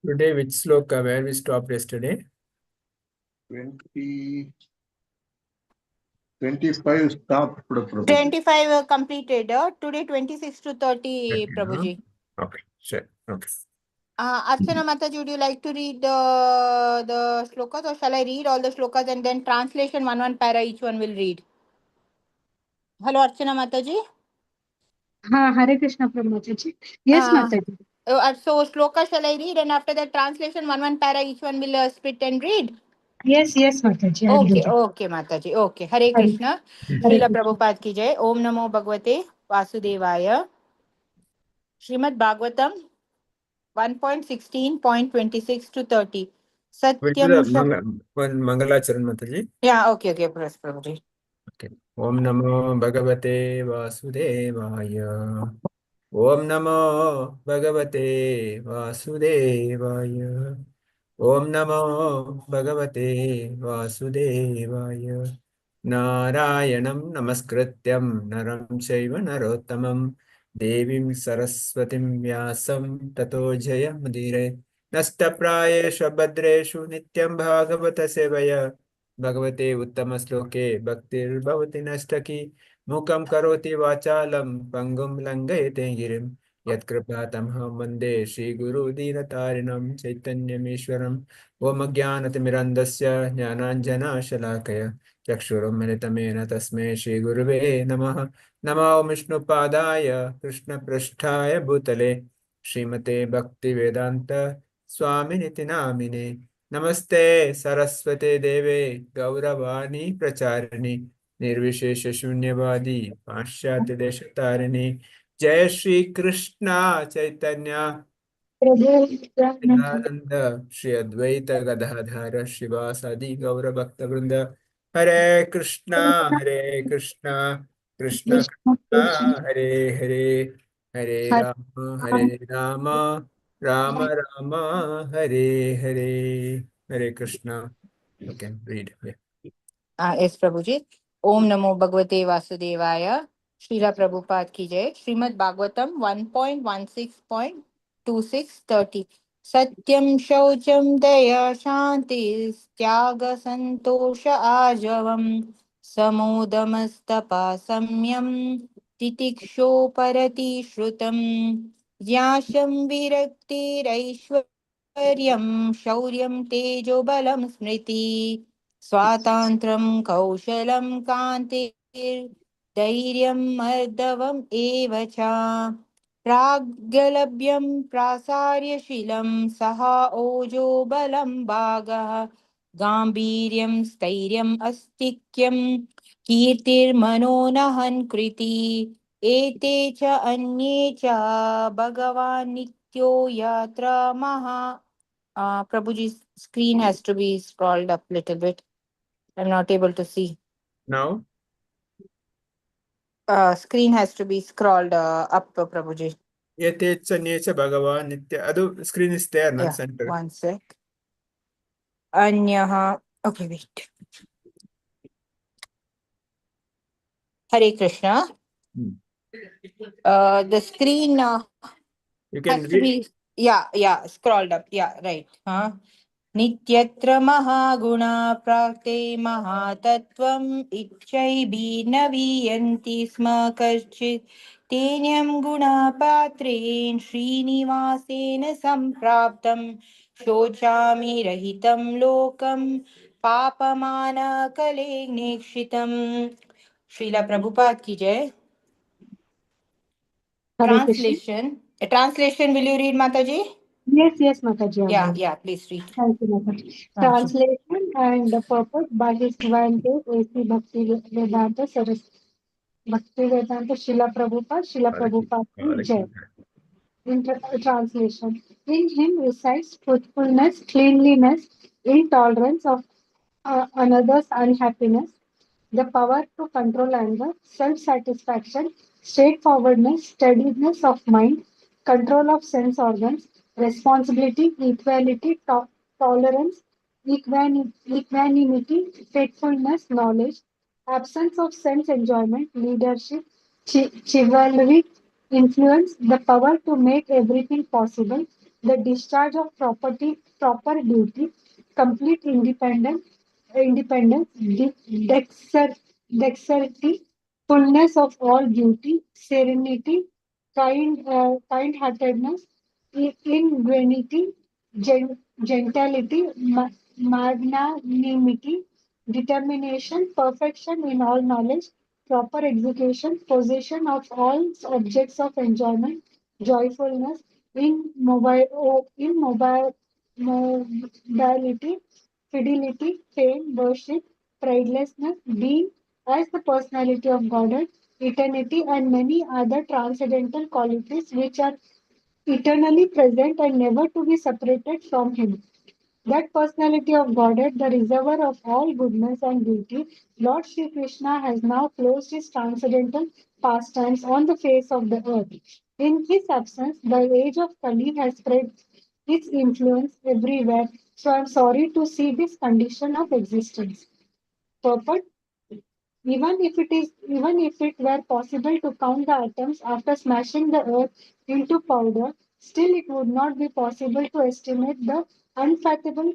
Today, which sloka where we stopped yesterday? 25 stopped, Prabhuji. 25 completed. Today 26 to 30, Okay, Prabhuji. Okay, sure. Okay. Archana Mataji, would you like to read the slokas, or shall I read all the slokas and then translation one para each one will read? Hello, Archana Mataji. Hare Krishna Mataji. Yes, Mataji. So sloka shall I read, and after that translation one para each one will split and read? Yes, Mataji. Okay, Mataji. Okay. Hare Krishna. Srila Prabhupada ki jai. Om Namo Bhagavate Vasudevaya. Srimad Bhagavatam 1.16.26 to 30. Satyam Mangalacharan Mataji. Yeah, okay, Prabhuji. Okay. Om Namo Bhagavate Vasudevaya. Om Namo Bhagavate Vasudevaya. Om Namo Bhagavate Vasudevaya. Narayanam Namaskrityam Naram Shaiva Narottamam Devim Saraswatim Vyasam Tato Jaya Mudire Nasthaprayeshu Bhadreshu Nityam Bhagavata Sevaya Bhagavate Uttama Sloke Bhaktir Bhavati Nastaki Mukam Karoti Vachalam Pangum Langayate Girim Yatkrpatamham Vande Shri Guru Dinatarinam Chaitanyameshwaram Om Jnanatimirandasya Jnananjana Shalakaya Chakshurummilitamena Tasmai Shri Guruve Namaha Namo Vishnupadaya Krishna Prasthaya Bhutale Srimate Bhaktivedanta Swaminiti Namine Namaste Saraswate Deve Gauravani Pracharini Nirvishesha Shunyavadi Paschati Deshatarini Jai Shri Krishna Chaitanya Nityananda Shri Advaita Gadadhara Shivasadi Gaura Bhakta Vrinda Hare Krishna Krishna Krishna Hare Hare Hare Rama Rama Rama Hare Hare Hare Krishna. You can read. Yeah. Yes, Prabhuji. Om Namo Bhagavate Vasudevaya. Srila Prabhupada ki jai. Srimad Bhagavatam 1.16.2630. Satyam Shaucham Daya Shanti Tyaga Santosha Ajavam Samodamastapa Samyam Titiksho Parati Shrutam Yasham Virakti Raishwaryam Shauryam Tejo Balam Smriti स्वातन्त्र्यं कौशलं कान्तिर्धैर्यं मर्दवम् एव च प्राग्लभ्यं प्रासार्यशीलं सः ओजो बलं भागः गाम्भीर्यं स्थैर्यम् अस्तिक्यं कीर्तिर्मनोनहन् कृति एते च अन्ये च भगवान् नित्यो यत्र महा Prabhuji's screen has to be scrolled up a little bit. I'm not able to see. Now, Screen has to be scrolled up, Prabhuji. Yatecha Necha Bhagavan Nitya. Adu screen is there, not center. One sec. Anyaha. Okay, wait. Hare Krishna. The screen You can has to be, scrolled up. Yeah, right. Nityatra mahaguna prakte mahatatvam ichchaibi naviyanti sma karchit tenyam guna patrein srinivasena sampraptam shochami rahitam lokam papamana kale nekshitam. Srila Prabhupada ki jai. Translation. A translation, will you read, Mataji? Yes, Mataji. Yeah, please read. Thank you, Mataji. Translation and the purpose by His Divine Grace, A.C. Bhaktivedanta Saraswati. Bhaktivedanta Srila Prabhupada ki Jai. Translation. In him resides truthfulness, cleanliness, intolerance of another's unhappiness, the power to control anger, self satisfaction, straightforwardness, steadiness of mind, control of sense organs, responsibility, equality, tolerance, equanimity, faithfulness, knowledge, absence of sense enjoyment, leadership, chivalry, influence, the power to make everything possible, the discharge of proper duty, complete independence, dexterity, fullness of all beauty, serenity, kind-heartedness, ingenuity, gentility, magnanimity, determination, perfection in all knowledge, proper execution, possession of all objects of enjoyment, joyfulness, mobility, fidelity, fame, worship, pridelessness, being as the personality of Godhead, eternity, and many other transcendental qualities which are eternally present and never to be separated from Him. That personality of Godhead, the reservoir of all goodness and beauty, Lord Sri Krishna has now closed his transcendental pastimes on the face of the earth. In his absence, the age of Kali has spread its influence everywhere. So I'm sorry to see this condition of existence. Purport: even if it were possible to count the atoms after smashing the earth into powder, still it would not be possible to estimate the unfathomable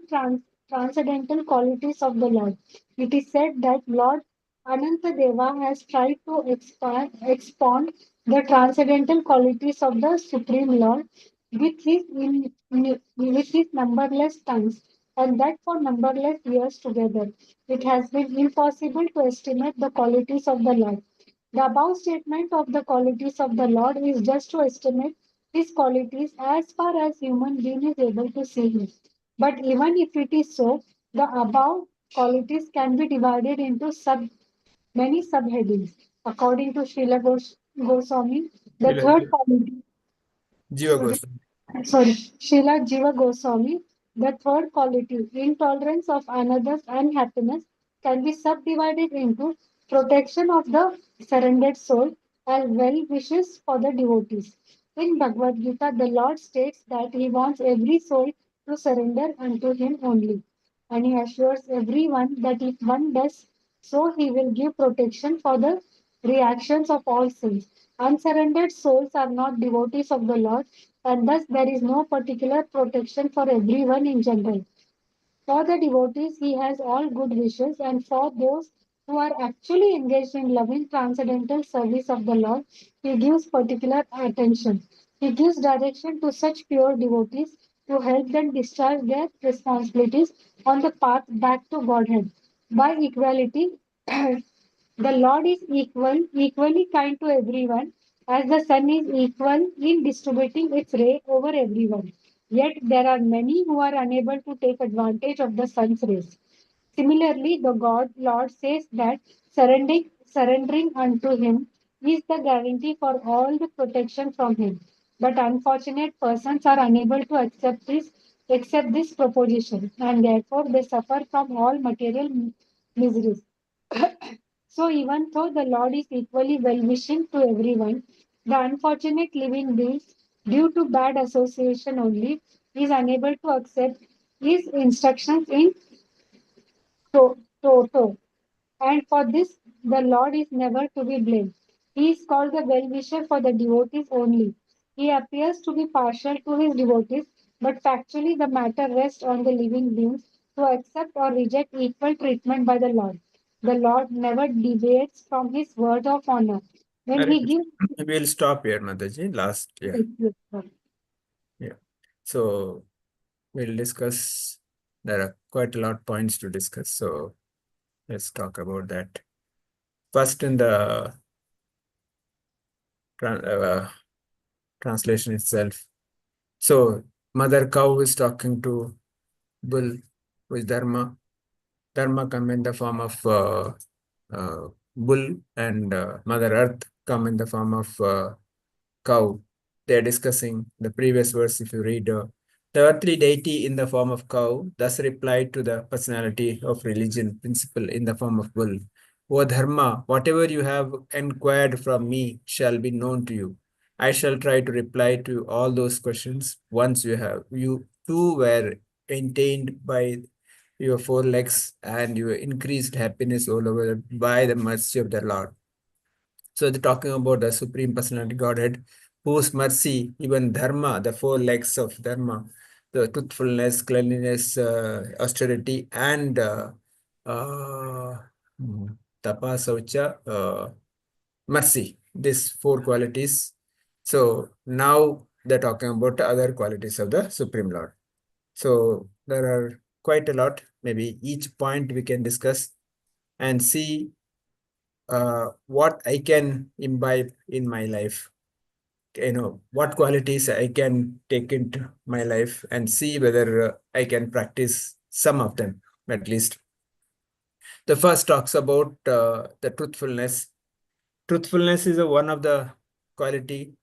transcendental qualities of the Lord. It is said that Lord Anantadeva has tried to expound the transcendental qualities of the Supreme Lord with his numberless tongues, and that for numberless years together. It has been impossible to estimate the qualities of the Lord. The above statement of the qualities of the Lord is just to estimate his qualities as far as human being is able to see him. But even if it is so, the above qualities can be divided into many subheadings. According to Srila Goswami, the third quality, Jiva Goswami. sorry, Srila Jiva Goswami, the third quality, intolerance of another's unhappiness, can be subdivided into protection of the surrendered soul as well wishes for the devotees. In Bhagavad Gita, the Lord states that He wants every soul to surrender unto Him only. And He assures everyone that if one does so, He will give protection for the reactions of all sins. Unsurrendered souls are not devotees of the Lord, and thus there is no particular protection for everyone in general. For the devotees, he has all good wishes, and for those who are actually engaged in loving transcendental service of the Lord, he gives particular attention. He gives direction to such pure devotees to help them discharge their responsibilities on the path back to Godhead. By equality, the Lord is equally kind to everyone, as the sun is equal in distributing its ray over everyone. Yet there are many who are unable to take advantage of the sun's rays. Similarly, the God Lord says that surrendering unto Him is the guarantee for all the protection from Him. But unfortunate persons are unable to accept this proposition, and therefore they suffer from all material miseries. So even though the Lord is equally well-wishing to everyone, the unfortunate living beings, due to bad association only, is unable to accept His instructions in toto. And for this, the Lord is never to be blamed. He is called the well-wisher for the devotees only. He appears to be partial to his devotees, but factually the matter rests on the living beings to accept or reject equal treatment by the Lord. The Lord never deviates from his word of honor. When Hare he Krishna. gives We'll stop here, Mataji. Last, yeah. Yeah. So we'll discuss. There are quite a lot of points to discuss. So let's talk about that. First, in the translation itself. So mother cow is talking to bull, who is Dharma. Dharma come in the form of bull, and Mother Earth come in the form of cow. They are discussing the previous verse. If you read, the earthly deity in the form of cow thus replied to the personality of religion principle in the form of bull. O Dharma, whatever you have inquired from me shall be known to you. I shall try to reply to all those questions once you too were entertained by your four legs and your increased happiness all over by the mercy of the Lord. So they're talking about the Supreme Personality Godhead. whose mercy, even dharma, the four legs of dharma, the truthfulness, cleanliness, austerity, and tapa, saucha, mercy, these four qualities. So now they're talking about other qualities of the Supreme Lord. So there are quite a lot. Maybe each point we can discuss and see what I can imbibe in my life. What qualities I can take into my life and see whether I can practice some of them at least. The first talks about the truthfulness. Truthfulness is one of the quality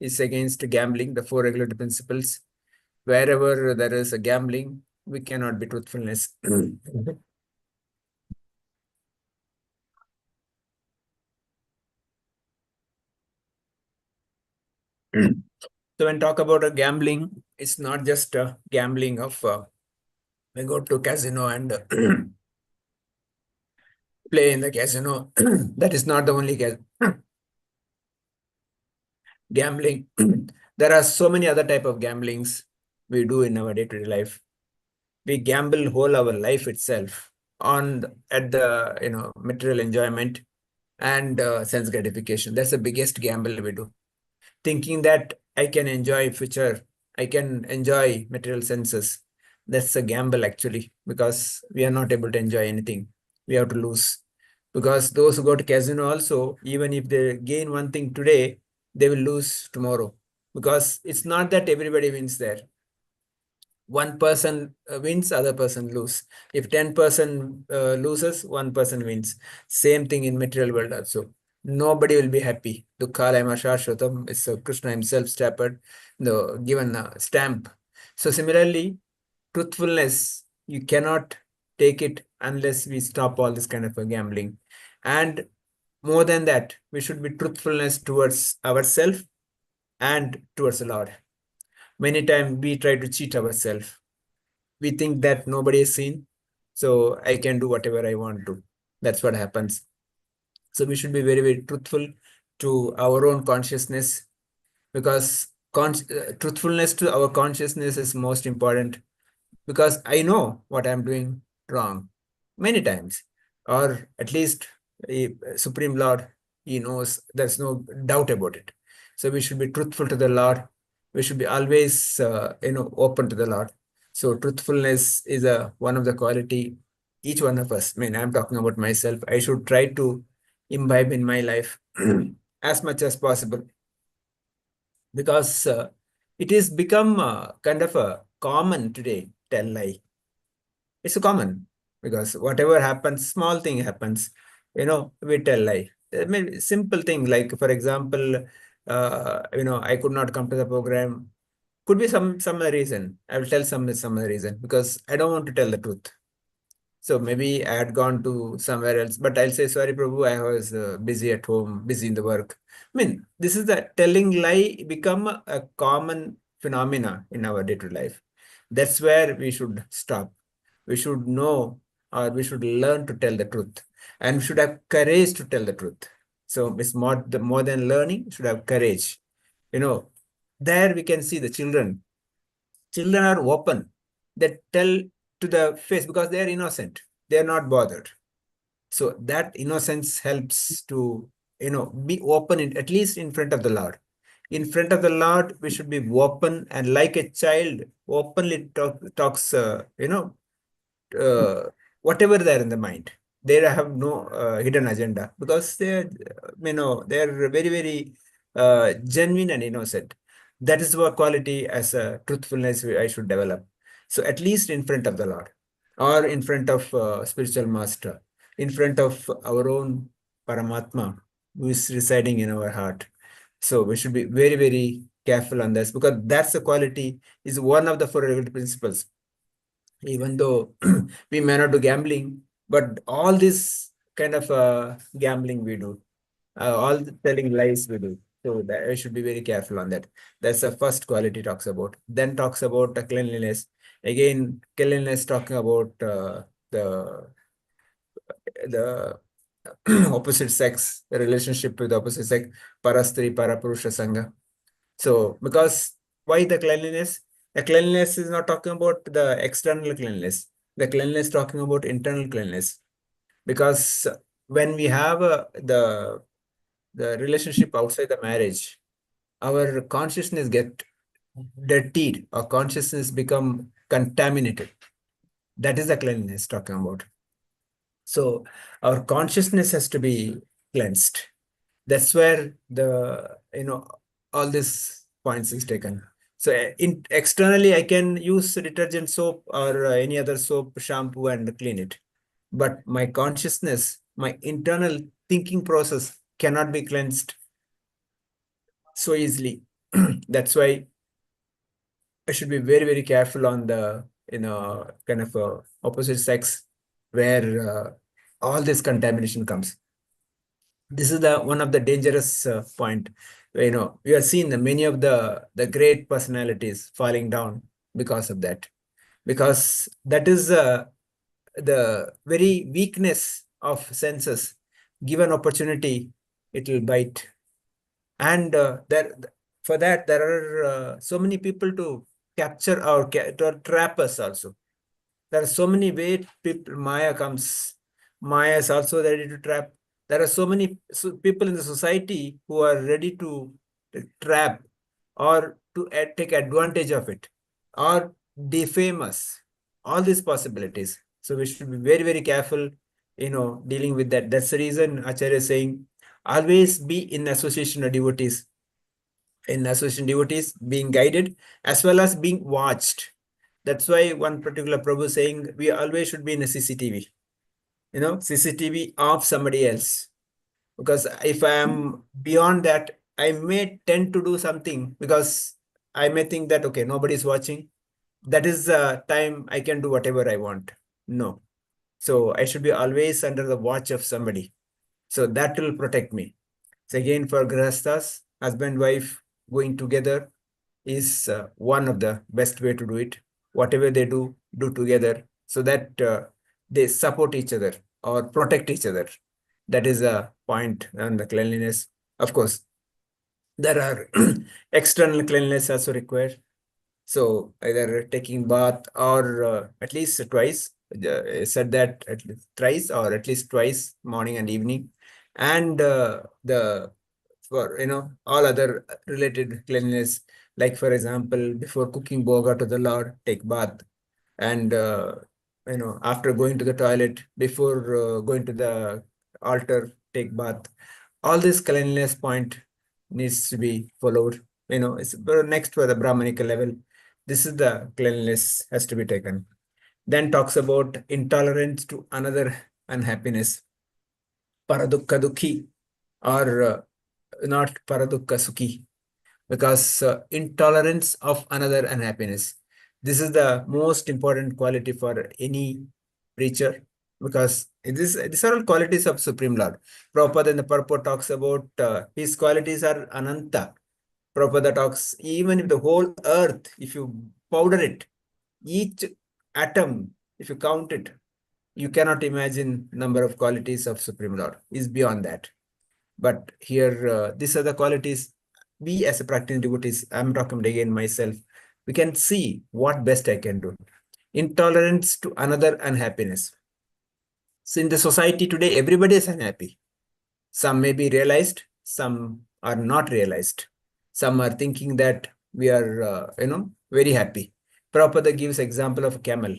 is against gambling, the four regulatory principles. Wherever there is a gambling, we cannot be truthfulness. So when talk about a gambling, it's not just a gambling of we go to casino and play in the casino. That is not the only gambling. There are so many other type of gamblings we do in our day-to-day life. We gamble whole our life itself on at the material enjoyment and sense gratification. That's the biggest gamble we do. Thinking that I can enjoy future, I can enjoy material senses. That's a gamble actually, because we are not able to enjoy anything. We have to lose. Because those who go to casino also, even if they gain one thing today, they will lose tomorrow. Because it's not that everybody wins there. One person wins, other person lose. If 10% loses, one person wins. Same thing in material world also. Nobody will be happy. Dukkhalayam ashashvatam is Krishna himself given a stamp. So similarly, truthfulness, you cannot take it unless we stop all this kind of a gambling. And more than that, we should be truthfulness towards ourselves and towards the Lord. Many times we try to cheat ourselves. We think that nobody has seen, so I can do whatever I want to. That's what happens. So we should be very, very truthful to our own consciousness, because truthfulness to our consciousness is most important, because I know what I'm doing wrong many times, or at least Supreme Lord, he knows, there's no doubt about it. So we should be truthful to the Lord. We should be always open to the Lord. So truthfulness is one of the quality each one of us, I'm talking about myself, I should try to imbibe in my life as much as possible, because it is become kind of a common today, tell lie. It's a common, because whatever happens, small thing happens, we tell lie. Maybe simple thing, like for example, I could not come to the program. Could be some reason. I will tell some reason, because I don't want to tell the truth. So maybe I had gone to somewhere else, but I'll say, sorry, Prabhu, I was busy at home, busy in the work. This is the telling lie become a common phenomena in our day-to-day life. That's where we should stop. We should know, or we should learn to tell the truth, and we should have courage to tell the truth. So it's more than learning, should have courage. There we can see the children. Children are open. They tell to the face because they are innocent. They are not bothered. So that innocence helps to, be open, at least in front of the Lord. In front of the Lord, we should be open, and like a child, openly talks, whatever there in the mind. They have no hidden agenda, because they're very, very genuine and innocent. That is what quality as a truthfulness I should develop. So at least in front of the Lord, or in front of spiritual master, in front of our own Paramatma, who is residing in our heart. So we should be very, very careful on this, because that's the quality, is one of the four regulatory principles. Even though we may not do gambling, but all this kind of gambling we do, all the telling lies we do. So that I should be very careful on that. That's the first quality talks about. Then talks about cleanliness. Again, cleanliness talking about the opposite sex, the relationship with the opposite sex, parastri, parapurusha sangha. So because why the cleanliness? The cleanliness is not talking about the external cleanliness. The cleanliness is talking about internal cleanliness. Because when we have the relationship outside the marriage, our consciousness get dirtied, our consciousness become contaminated. That is the cleanliness talking about. So our consciousness has to be cleansed. That's where the all these points is taken. So externally, I can use detergent soap or any other soap, shampoo, and clean it. But my consciousness, my internal thinking process cannot be cleansed so easily. That's why I should be very, very careful on the kind of opposite sex where all this contamination comes. This is the one of the dangerous point. We are seeing many of the great personalities falling down because of that, because that is the very weakness of senses. Given opportunity, it will bite, and for that there are so many people to capture to trap us also. There are so many ways people Maya comes. Maya is also ready to trap. There are so many people in the society who are ready to trap or to take advantage of it or defame us. All these possibilities. So we should be very, very careful, dealing with that. That's the reason Acharya is saying, always be in association of devotees. In association devotees, being guided as well as being watched. That's why one particular Prabhu saying we always should be in a CCTV, CCTV of somebody else. Because if I am beyond that, I may tend to do something because I may think that, okay, nobody's watching. That is the time I can do whatever I want. No. So I should be always under the watch of somebody. So that will protect me. So again, for Grihasthas, husband, wife going together is one of the best way to do it. Whatever they do together so that they support each other or protect each other. That is a point on the cleanliness. Of course, there are external cleanliness also required. So either taking bath or at least twice. I said that at least thrice or at least twice, morning and evening. And for all other related cleanliness, like for example, before cooking bhoga to the Lord, take bath, and after going to the toilet, before going to the altar, take bath. All this cleanliness point needs to be followed. It's next for the Brahmanical level. This is the cleanliness has to be taken. Then talks about intolerance to another unhappiness, paradukka dukhi, or not paradukka sukhi, because intolerance of another unhappiness. This is the most important quality for any preacher, because these are all qualities of Supreme Lord. Prabhupada in the purport talks about his qualities are ananta. Prabhupada talks, even if the whole earth, if you powder it, each atom, if you count it, you cannot imagine number of qualities of Supreme Lord. Is beyond that. But here, these are the qualities we as a practicing devotees, I'm talking again myself, we can see what best I can do. Intolerance to another unhappiness. So in the society today, everybody is unhappy. Some may be realized, some are not realized. Some are thinking that we are, very happy. Prabhupada gives example of a camel.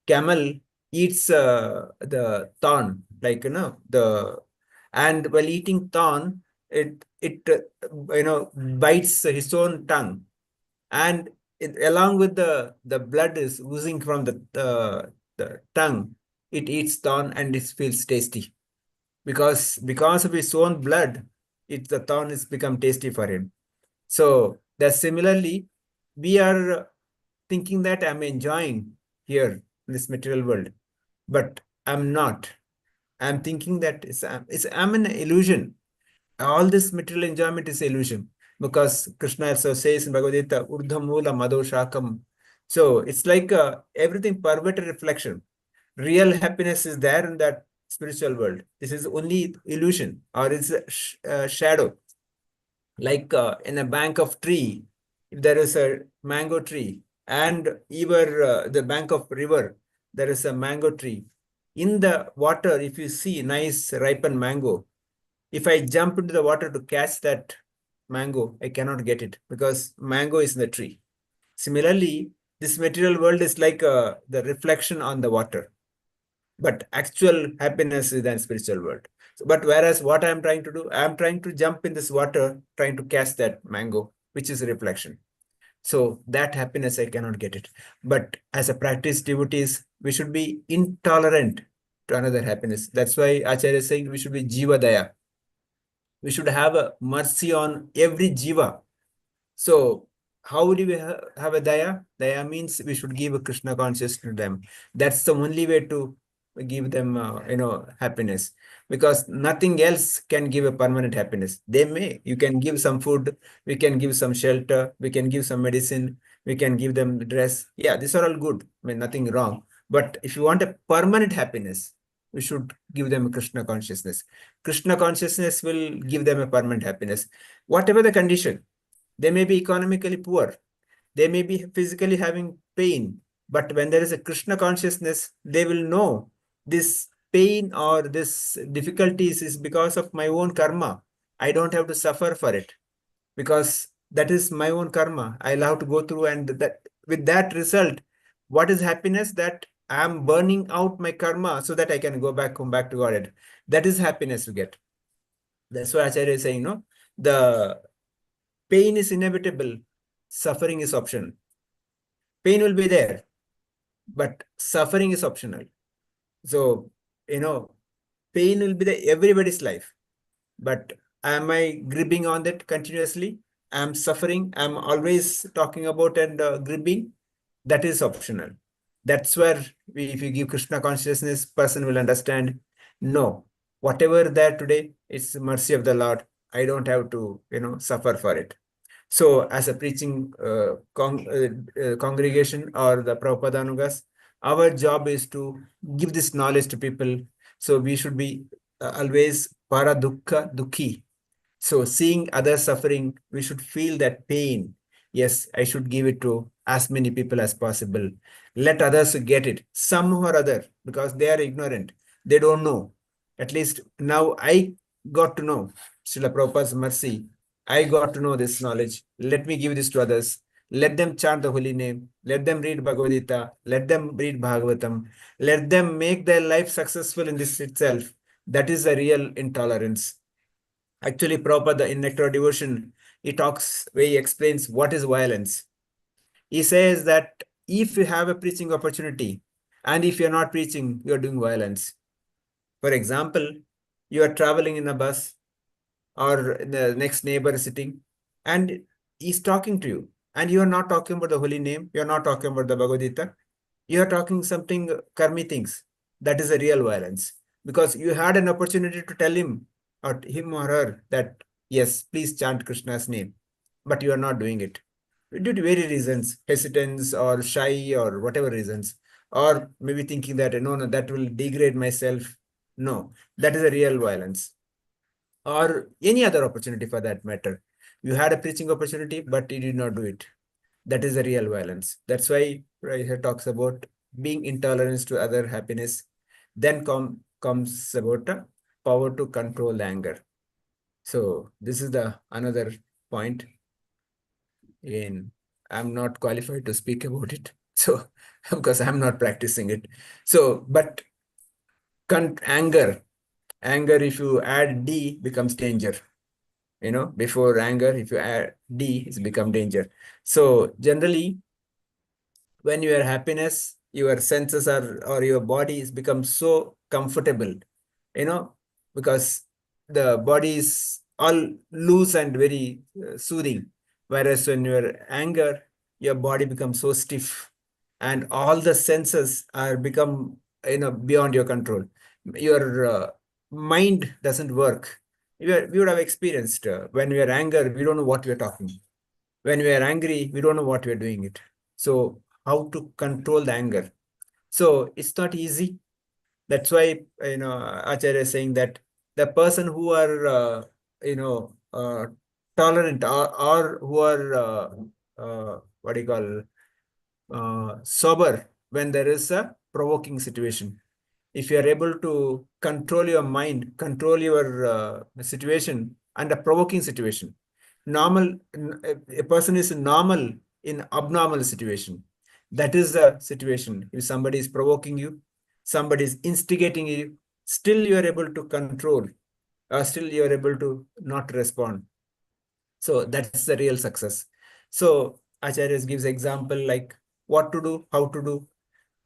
Camel eats the thorn, like, and while eating thorn, it bites his own tongue, and along with the blood is oozing from the tongue, it eats thorn and it feels tasty, because of his own blood, the thorn is become tasty for him. So that similarly, we are thinking that I'm enjoying here in this material world, but I'm not. I'm thinking that I'm an illusion. All this material enjoyment is illusion, because Krishna also says in Bhagavad Gita, Urdhamula Madhoshakam. So it's like everything perverted reflection. Real happiness is there in that spiritual world. This is only illusion, or it's a shadow. Like in a bank of tree, if there is a mango tree, and even the bank of river, there is a mango tree. In the water, if you see nice ripened mango, if I jump into the water to catch that mango, I cannot get it because mango is in the tree. Similarly, this material world is like the reflection on the water, but actual happiness is in spiritual world. So, but whereas what I'm trying to do, I'm trying to jump in this water, trying to catch that mango, which is a reflection. So that happiness, I cannot get it. But as a practice devotees, we should be intolerant to another happiness. That's why Acharya is saying we should be jiva daya. We should have a mercy on every jiva. So how do we have a daya? Daya means we should give a Krishna consciousness to them. That's the only way to give them, happiness, because nothing else can give a permanent happiness. They may, you can give some food, we can give some shelter, we can give some medicine, we can give them dress. Yeah, these are all good. I mean, nothing wrong. But if you want a permanent happiness, we should give them a Krishna consciousness. Krishna consciousness will give them a permanent happiness, whatever the condition. They may be economically poor. They may be physically having pain. But when there is a Krishna consciousness, they will know this pain or this difficulties is because of my own karma. I don't have to suffer for it because that is my own karma. I'll have to go through, and that with that result, what is happiness? That I'm burning out my karma so that I can come back to Godhead. That is happiness to get. That's why Acharya is saying, no, the pain is inevitable, suffering is optional. Pain will be there, but suffering is optional. So, pain will be the everybody's life. But am I gripping on that continuously? I'm suffering. I'm always talking about and gripping. That is optional. That's where if you give Krishna consciousness, person will understand. No, whatever there today, it's the mercy of the Lord. I don't have to, suffer for it. So as a preaching congregation or the Prabhupada, our job is to give this knowledge to people. So we should be always para dukkha dukhi. So seeing others suffering, we should feel that pain. Yes, I should give it to as many people as possible. Let others get it, some or other, because they are ignorant. They don't know. At least now I got to know. Srila Prabhupada's mercy. I got to know this knowledge. Let me give this to others. Let them chant the holy name. Let them read Bhagavad Gita. Let them read Bhagavatam. Let them make their life successful in this itself. That is the real intolerance. Actually, Prabhupada in Nectar of Devotion, he explains what is violence. He says that if you have a preaching opportunity and if you're not preaching, you're doing violence. For example, you are traveling in a bus or the next neighbor is sitting and he's talking to you and you are not talking about the holy name, you're not talking about the Bhagavad Gita, you are talking something karmi things. That is a real violence because you had an opportunity to tell him or her that, yes, please chant Krishna's name, but you are not doing it due to various reasons, hesitance or shy or whatever reasons, or maybe thinking that, no, that will degrade myself. No, that is a real violence. Or any other opportunity for that matter. You had a preaching opportunity, but you did not do it. That is a real violence. That's why right here talks about being intolerant to other happiness. Then comes about power to control the anger. So this is the another point. Again, I'm not qualified to speak about it. So because I'm not practicing it. So, but anger, if you add D, becomes danger. Before anger, if you add D, it's become danger. So generally, when you are happiness, your senses or your body is become so comfortable, because the body is all loose and very soothing. Whereas when you are anger, your body becomes so stiff and all the senses are become, beyond your control. Your mind doesn't work. We would have experienced when we are angry, we don't know what we are talking. When we are angry, we don't know what we are doing it. So how to control the anger? So it's not easy. That's why, Acharya is saying that the person who are, tolerant or who are what do you call sober when there is a provoking situation. If you are able to control your mind, control your situation under provoking situation, a person is normal in abnormal situation. That is the situation. If somebody is provoking you, somebody is instigating you, still you are able to control, still you are able to not respond. So that's the real success. So Acharya gives example like what to do, how to do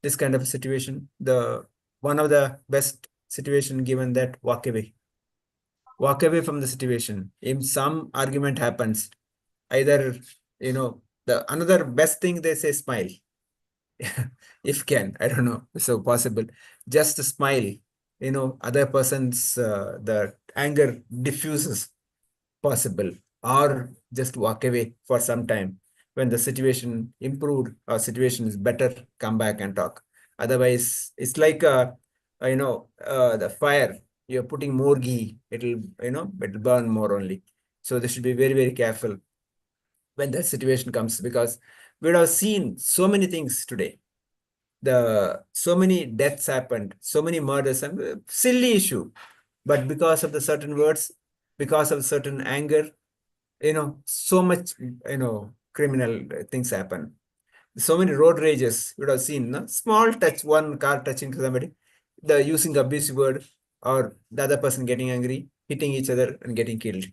this kind of a situation. The one of the best situation given that walk away. Walk away from the situation. If some argument happens, either the another best thing they say smile. If can, I don't know, so possible. Just smile. Other person's the anger diffuses possible, or just walk away for some time. When the situation improved or situation is better, come back and talk. Otherwise, it's like the fire. You're putting more ghee, it'll burn more only. So they should be very, very careful when that situation comes, because we have seen so many things today. So many deaths happened, so many murders, and silly issue, but because of the certain words, because of certain anger, so much, criminal things happen. So many road rages you would have seen, no? Small touch, one car touching to somebody, the using abusive word, or the other person getting angry, hitting each other and getting killed.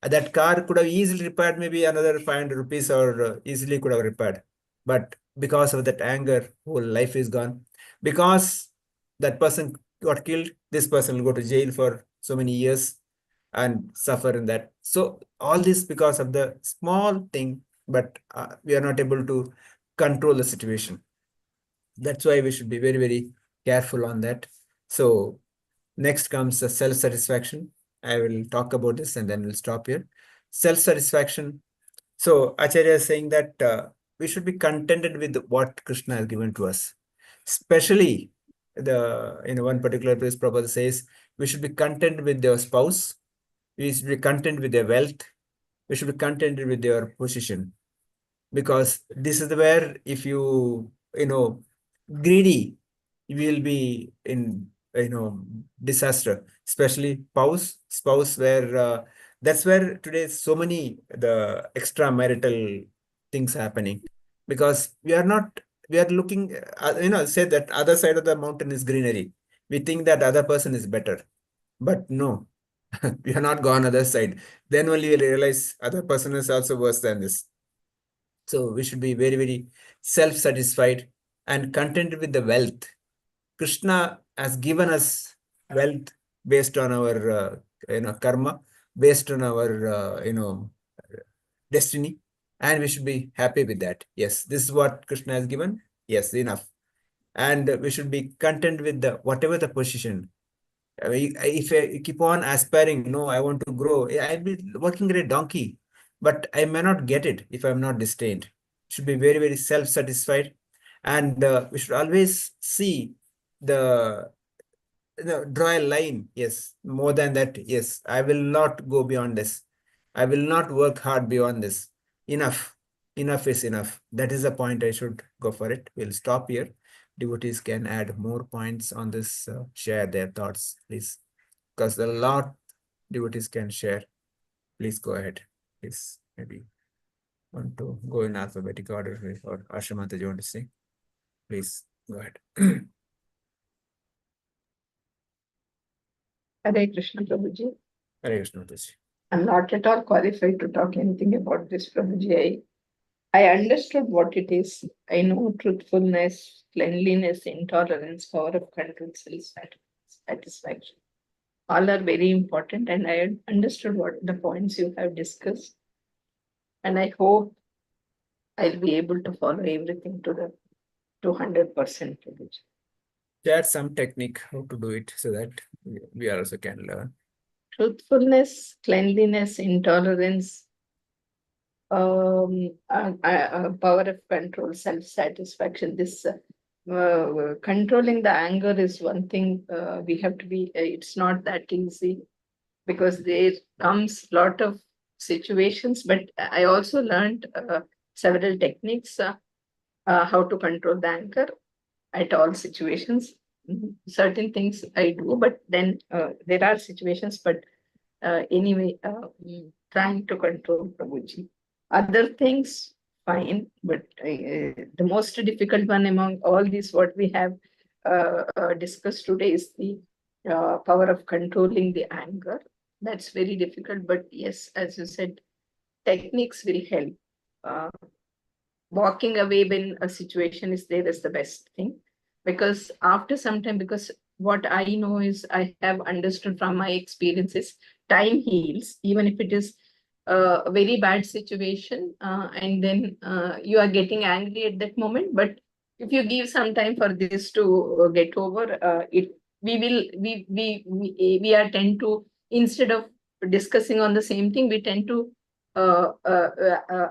That car could have easily repaired maybe another 500 rupees, or easily could have repaired. But because of that anger, whole life is gone. Because that person got killed, this person will go to jail for so many years and suffer in that. So all this because of the small thing, but we are not able to control the situation. That's why we should be very, very careful on that. So next comes the self-satisfaction. I will talk about this and then we'll stop here. Self-satisfaction. So Acharya is saying that we should be contented with what Krishna has given to us. Especially in one particular place, Prabhupada says, we should be content with your spouse. We should be content with their wealth. We should be contented with their position. Because this is where if greedy, you will be in disaster, especially spouse where that's where today so many the extramarital things happening, because we are looking say that other side of the mountain is greenery. We think that other person is better, but no. We are not gone other side. Then only we'll realize other person is also worse than this. So we should be very, very self-satisfied and contented with the wealth. Krishna has given us wealth based on our karma, based on our destiny, and we should be happy with that. Yes, this is what Krishna has given. Yes, enough. And we should be content with whatever the position. If I keep on aspiring, no, I want to grow. I'll be working at a donkey, but I may not get it if I'm not disdained. Should be very, very self-satisfied, and we should always see the draw a line. Yes, more than that. Yes, I will not go beyond this. I will not work hard beyond this. Enough. Enough is enough. That is the point. I should go for it. We'll stop here. Devotees can add more points on this, share their thoughts, please. Because a lot devotees can share. Please go ahead. Please, maybe want to go in alphabetic order, or Ashamata, you want to say? Please go ahead. Hare Krishna, Prabhuji. Hare Krishna, Mataji. I'm not at all qualified to talk anything about this, Prabhuji. I understood what it is. I know truthfulness, cleanliness, intolerance, power of control, self-satisfaction. All are very important, and I understood what the points you have discussed. And I hope I'll be able to follow everything to the 200%. Prabhuji. Share some technique how to do it so that we also can learn. Truthfulness, cleanliness, intolerance, power of control, self-satisfaction. This controlling the anger is one thing we have to be. It's not that easy, because there comes a lot of situations, but I also learned several techniques how to control the anger at all situations. Certain things I do, but then there are situations, but anyway, trying to control Prabhuji. Other things, fine, but the most difficult one among all these what we have discussed today is the power of controlling the anger. That's very difficult, but yes, as you said, techniques will help. Uh, Walking away when a situation is there is the best thing, because after some time, because what I know is I have understood from my experiences, time heals, even if it is a very bad situation, and then you are getting angry at that moment, but if you give some time for this to get over, it we will we are tend to, instead of discussing on the same thing, we tend to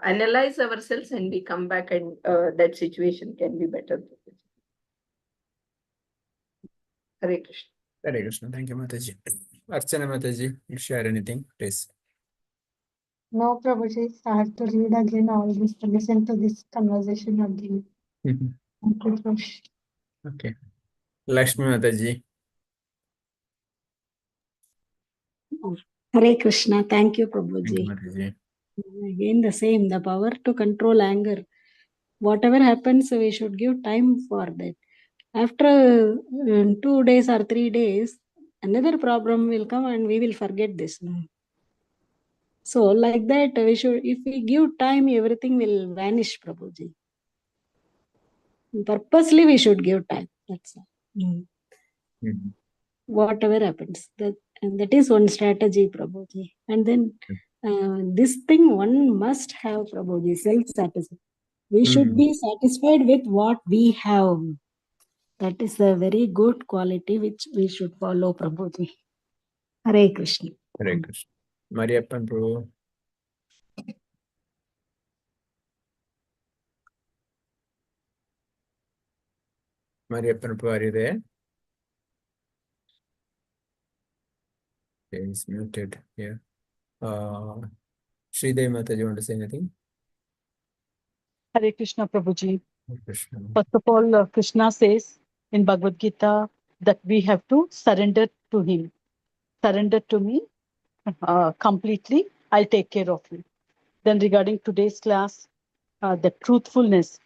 analyze ourselves and we come back, and that situation can be better. Hare Krishna. Hare Krishna. Thank you, Mataji. Archana Mataji, you share anything, please? No, Prabhuji, I have to read again all this, to listen to this conversation again. Thank you, Prabhuji. Okay. Lakshmi Mataji. Hare Krishna. Thank you, Thank you, Prabhuji. Mataji. Again, the same, the power to control anger. Whatever happens, we should give time for that. After 2 days or 3 days, another problem will come and we will forget this. So, like that, we should, if we give time, everything will vanish, Prabhuji. Purposely, we should give time. That's all. Mhm. Whatever happens, and that is one strategy, Prabhuji. And then this thing one must have, Prabhuji, self-satisfaction. We should be satisfied with what we have. That is a very good quality which we should follow, Prabhuji. Hare Krishna. Hare Krishna. Mariappan Prabhu. Mariappan Prabhu, are you there? Okay, he's muted here. Sridevi Mataji, you want to say anything? Hare Krishna, Prabhuji. Hare Krishna. First of all, Krishna says in Bhagavad Gita that we have to surrender to him. Surrender to me completely. I'll take care of you. Then regarding today's class, the truthfulness,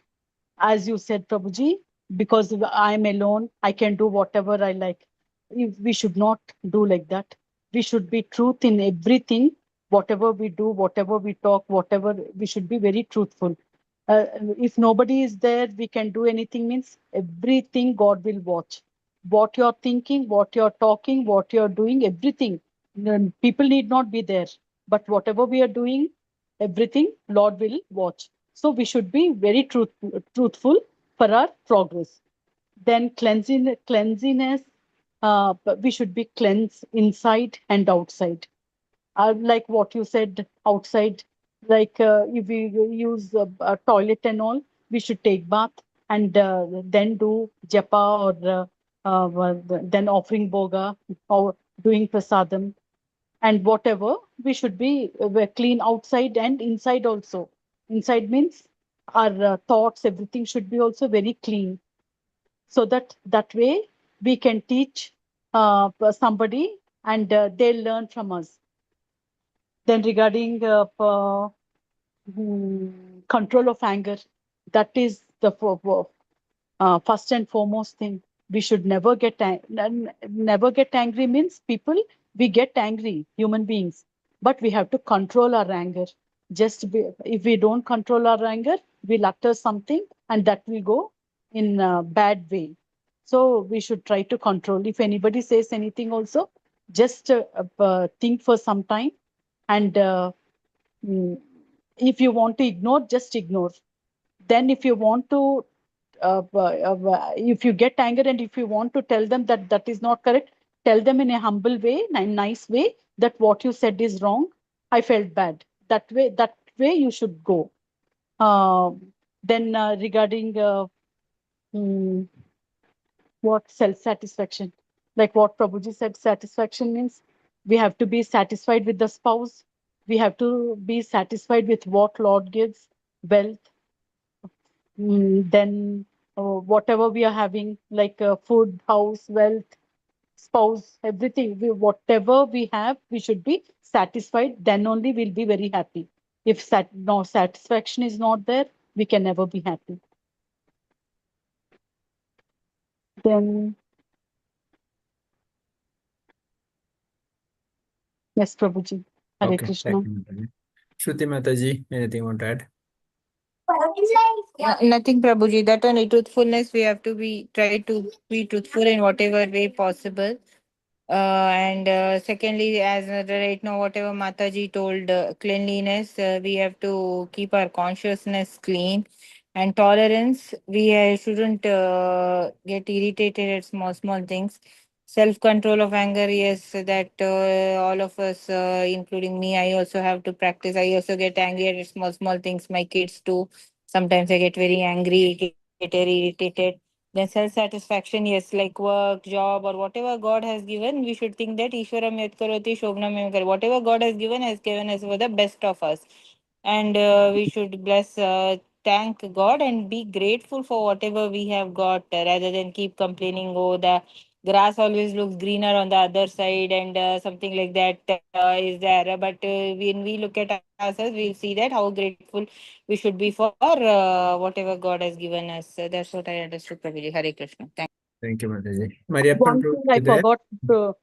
as you said, Prabhuji, because I'm alone, I can do whatever I like. We should not do like that. We should be truth in everything, whatever we do, whatever we talk, whatever, we should be very truthful. If nobody is there, we can do anything, means everything God will watch. What you're thinking, what you're talking, what you're doing, everything. People need not be there. But whatever we are doing, everything Lord will watch. So we should be very truthful for our progress. Then cleanliness, we should be cleansed inside and outside. Like what you said, outside, like if we use a toilet and all, we should take bath and then do japa, or then offering boga or doing prasadam. And whatever, we should be clean outside and inside also. Inside means our thoughts, everything should be also very clean, so that way we can teach somebody, and they'll learn from us. Then regarding control of anger, that is the first and foremost thing. We should never get never get angry, means people, we get angry, human beings, but we have to control our anger. If we don't control our anger, we'll utter something and that will go in a bad way. So we should try to control. If anybody says anything also, just think for some time, and if you want to ignore, just ignore. Then if you want to if you get anger and if you want to tell them that that is not correct, tell them in a humble way, a nice way, that what you said is wrong. I felt bad. That way you should go. Then regarding what self-satisfaction, like what Prabhuji said, satisfaction means we have to be satisfied with the spouse. We have to be satisfied with what Lord gives, wealth, then whatever we are having, like food, house, wealth, spouse, everything. Whatever we have, we should be satisfied. Then only we'll be very happy. If no satisfaction is not there, we can never be happy. Then, yes, Prabhuji. Hare Okay, Krishna. thank you, Mataji. Shruti Mataji, anything you want to add? Nothing, Prabhuji. That only truthfulness. We have to try to be truthful in whatever way possible. And secondly, as right now, whatever Mataji told, cleanliness, we have to keep our consciousness clean. And tolerance, we shouldn't get irritated at small things. Self control of anger, yes, that all of us, including me, I also have to practice. I also get angry at small things. My kids too. Sometimes I get very angry, get very irritated. Then self-satisfaction, yes, like work, job, or whatever God has given, we should think that Ishwaram yat karoti shobnam evam karoti. Whatever God has given us for the best of us. And we should thank God and be grateful for whatever we have got rather than keep complaining, oh, the grass always looks greener on the other side and something like that is there. But when we look at ourselves, we'll see that how grateful we should be for whatever God has given us. That's what I understood, Prabhuji. Hare Krishna. Thank you, Mataji. Mariappan, One thing I you there? forgot,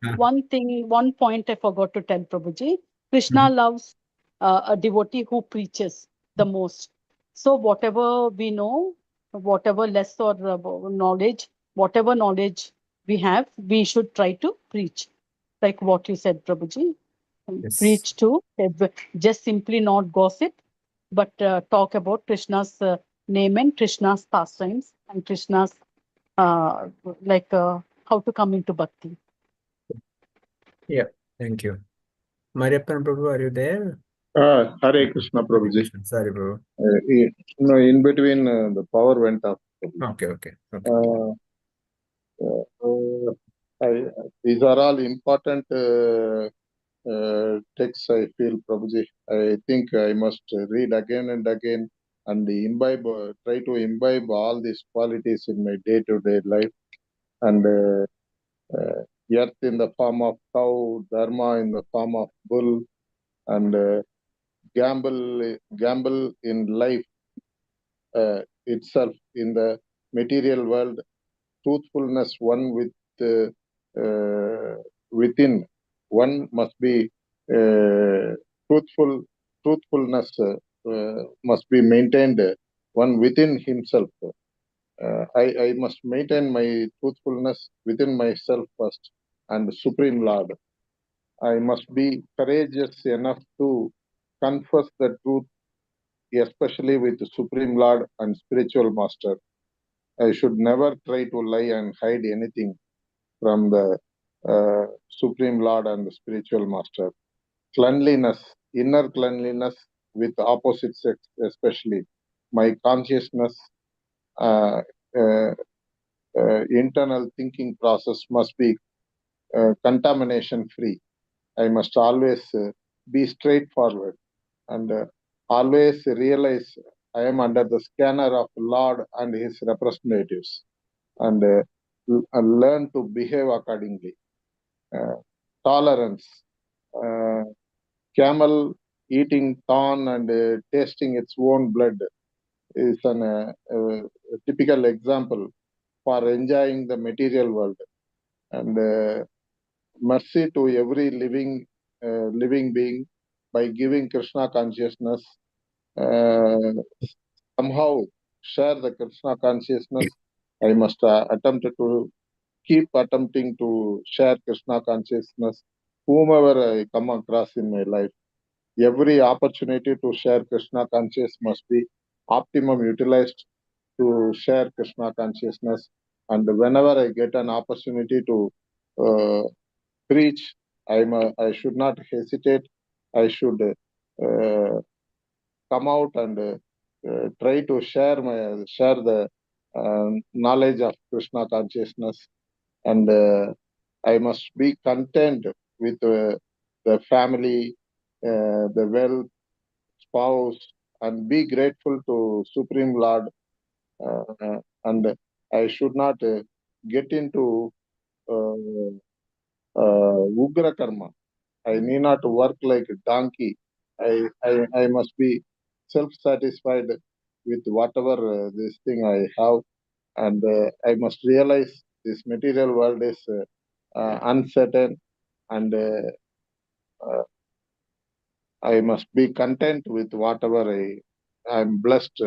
Ah. one point I forgot to tell Prabhuji. Krishna Mhm. loves a devotee who preaches the most. So whatever we know, whatever less or knowledge, whatever knowledge we have, we should try to preach. Like what you said, Prabhuji. Yes. Preach to, just simply not gossip, but talk about Krishna's name and Krishna's pastimes and Krishna's like how to come into bhakti. Yeah, thank you. Mariappan Prabhu, are you there? Hare Krishna, Prabhuji. Sorry, Prabhu. No, in between the power went off. Okay. These are all important texts, I feel, Prabhuji. I think I must read again and again and try to imbibe all these qualities in my day-to-day life. And earth in the form of cow, dharma in the form of bull, and gamble in life itself in the material world, truthfulness within one must be truthfulness must be maintained one within himself. I must maintain my truthfulness within myself first and Supreme Lord. I must be courageous enough to confess the truth, especially with the Supreme Lord and Spiritual Master. I should never try to lie and hide anything from the Supreme Lord and the Spiritual Master. Cleanliness, inner cleanliness with opposite sex, especially. My consciousness, uh, uh, internal thinking process must be contamination free. I must always be straightforward and always realize I am under the scanner of Lord and his representatives and learn to behave accordingly. Tolerance. Camel eating thorn and tasting its own blood is a typical example for enjoying the material world. And mercy to every living being by giving Krishna consciousness. Somehow share the Krishna consciousness. I must keep attempting to share Krishna consciousness, whomever I come across in my life. Every opportunity to share Krishna consciousness must be optimum utilized to share Krishna consciousness. And whenever I get an opportunity to preach, I should not hesitate. I should come out and try to share the knowledge of Krishna consciousness, and I must be content with the family the wealth, spouse, and be grateful to Supreme Lord. And I should not get into Ugra Karma. I need not work like a donkey. I must be self-satisfied with whatever this thing I have. And I must realize this material world is uncertain, and I must be content with whatever I am blessed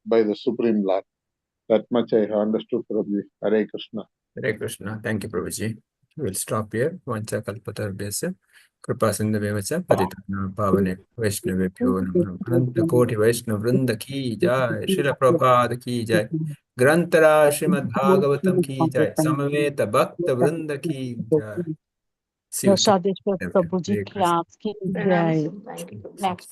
by the Supreme Lord. That much I have understood, Prabhuji. Hare Krishna. Hare Krishna. Thank you, Prabhuji. We'll stop here. Vancha kalpatarbhyasya kripa sindhavemcha patitana pavane vaishnavebhyo namaha. Ananta koti vaishnav vrinda ki jai. Srila Prabhupada ki jai. Grantara Srimad Bhagavatam ki jai. Samaveta Bhakta Vrinda ki jai. See you tomorrow. Prabhuji Hare Krishna. class ki Pranam, jai. sir. Thank you. Next